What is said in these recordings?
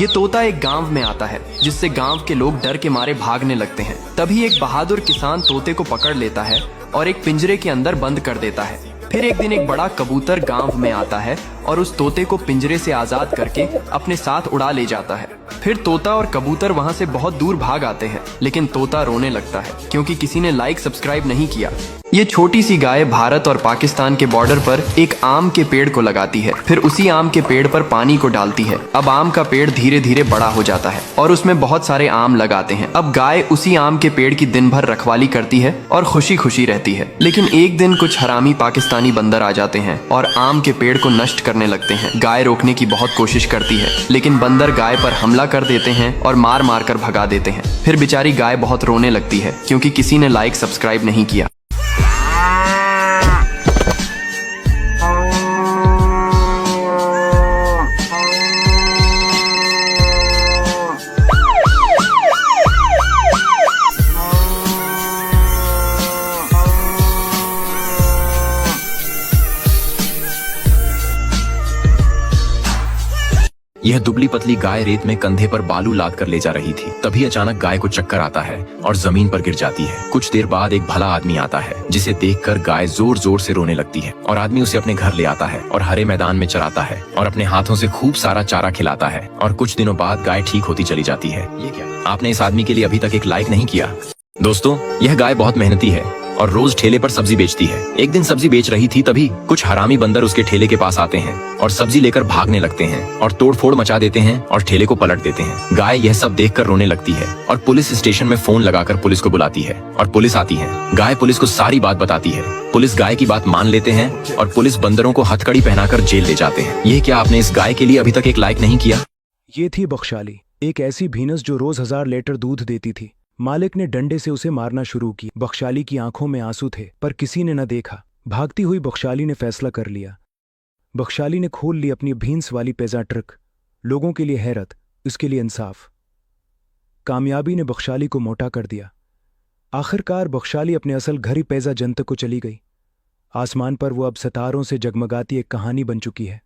ये तोता एक गांव में आता है, जिससे गांव के लोग डर के मारे भागने लगते हैं। तभी एक बहादुर किसान तोते को पकड़ लेता है और एक पिंजरे के अंदर बंद कर देता है। फिर एक दिन एक बड़ा कबूतर गांव में आता है और उस तोते को पिंजरे से आजाद करके अपने साथ उड़ा ले जाता है। फिर तोता और कबूतर वहां से बहुत दूर भाग आते हैं, लेकिन तोता रोने लगता है क्योंकि किसी ने लाइक सब्सक्राइब नहीं किया। ये छोटी सी गाय भारत और पाकिस्तान के बॉर्डर पर एक आम के पेड़ को लगाती है, फिर उसी आम के पेड़ पर पानी को डालती है। अब आम का पेड़ धीरे धीरे बड़ा हो जाता है और उसमें बहुत सारे आम लगाते हैं। अब गाय उसी आम के पेड़ की दिन भर रखवाली करती है और खुशी खुशी रहती है। लेकिन एक दिन कुछ हरामी पाकिस्तानी बंदर आ जाते हैं और आम के पेड़ को नष्ट करने लगते हैं। गाय रोकने की बहुत कोशिश करती है, लेकिन बंदर गाय पर हमला कर देते हैं और मार मार कर भगा देते हैं। फिर बेचारी गाय बहुत रोने लगती है क्योंकि किसी ने लाइक सब्सक्राइब नहीं किया। यह दुबली पतली गाय रेत में कंधे पर बालू लाद कर ले जा रही थी। तभी अचानक गाय को चक्कर आता है और जमीन पर गिर जाती है। कुछ देर बाद एक भला आदमी आता है, जिसे देखकर गाय जोर जोर से रोने लगती है और आदमी उसे अपने घर ले आता है और हरे मैदान में चराता है और अपने हाथों से खूब सारा चारा खिलाता है। और कुछ दिनों बाद गाय ठीक होती चली जाती है। ये क्या? आपने इस आदमी के लिए अभी तक एक लाइक नहीं किया? दोस्तों, यह गाय बहुत मेहनती है और रोज ठेले पर सब्जी बेचती है। एक दिन सब्जी बेच रही थी, तभी कुछ हरामी बंदर उसके ठेले के पास आते हैं और सब्जी लेकर भागने लगते हैं और तोड़फोड़ मचा देते हैं और ठेले को पलट देते हैं। गाय यह सब देखकर रोने लगती है और पुलिस स्टेशन में फोन लगाकर पुलिस को बुलाती है और पुलिस आती है। गाय पुलिस को सारी बात बताती है। पुलिस गाय की बात मान लेते हैं और पुलिस बंदरों को हथकड़ी पहनाकर जेल ले जाते हैं। ये क्या आपने इस गाय के लिए अभी तक एक लाइक नहीं किया? ये थी बख्शाली, एक ऐसी भीनस जो रोज 1000 लीटर दूध देती थी। मालिक ने डंडे से उसे मारना शुरू की। बख्शाली की आंखों में आंसू थे, पर किसी ने न देखा। भागती हुई बख्शाली ने फैसला कर लिया। बख्शाली ने खोल ली अपनी भींस वाली पेजा ट्रक। लोगों के लिए हैरत, उसके लिए इंसाफ। कामयाबी ने बख्शाली को मोटा कर दिया। आखिरकार बख्शाली अपने असल घर ही पेजा जनतक को चली गई। आसमान पर वो अब सितारों से जगमगाती एक कहानी बन चुकी है।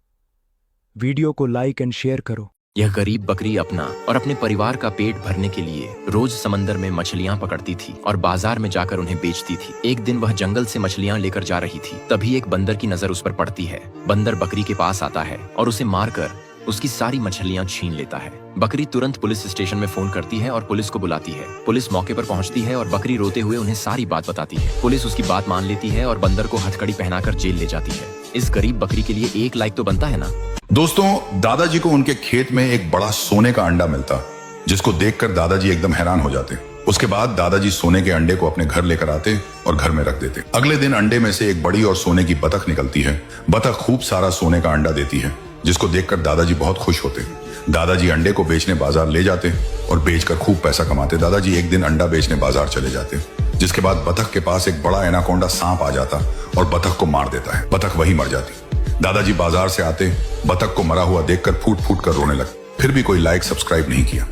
वीडियो को लाइक एंड शेयर करो। यह गरीब बकरी अपना और अपने परिवार का पेट भरने के लिए रोज समंदर में मछलियां पकड़ती थी और बाजार में जाकर उन्हें बेचती थी। एक दिन वह जंगल से मछलियां लेकर जा रही थी, तभी एक बंदर की नजर उस पर पड़ती है। बंदर बकरी के पास आता है और उसे मारकर उसकी सारी मछलियां छीन लेता है। बकरी तुरंत पुलिस स्टेशन में फोन करती है और पुलिस को बुलाती है। पुलिस मौके पर पहुंचती है और बकरी रोते हुए उन्हें सारी बात बताती है। पुलिस उसकी बात मान लेती है और बंदर को हथकड़ी पहनाकर जेल ले जाती है। इस गरीब बकरी के लिए एक लाइक तो बनता है ना? दोस्तों, दादाजी को उनके खेत में एक बड़ा सोने का अंडा मिलता, जिसको देखकर दादाजी एकदम हैरान हो जाते। उसके बाद दादाजी सोने के अंडे को अपने घर लेकर आते और घर में रख देते। अगले दिन अंडे में से एक बड़ी और सोने की बतख निकलती है। बतख खूब सारा सोने का अंडा देती है, जिसको देखकर दादाजी बहुत खुश होते। दादाजी अंडे को बेचने बाजार ले जाते और बेचकर खूब पैसा कमाते। दादाजी एक दिन अंडा बेचने बाजार चले जाते, जिसके बाद बतख के पास एक बड़ा एनाकोंडा सांप आ जाता और बतख को मार देता है। बतख वहीं मर जाती। दादाजी बाजार से आते, बतख को मरा हुआ देखकर फूट फूट कर रोने लगते। फिर भी कोई लाइक सब्सक्राइब नहीं किया।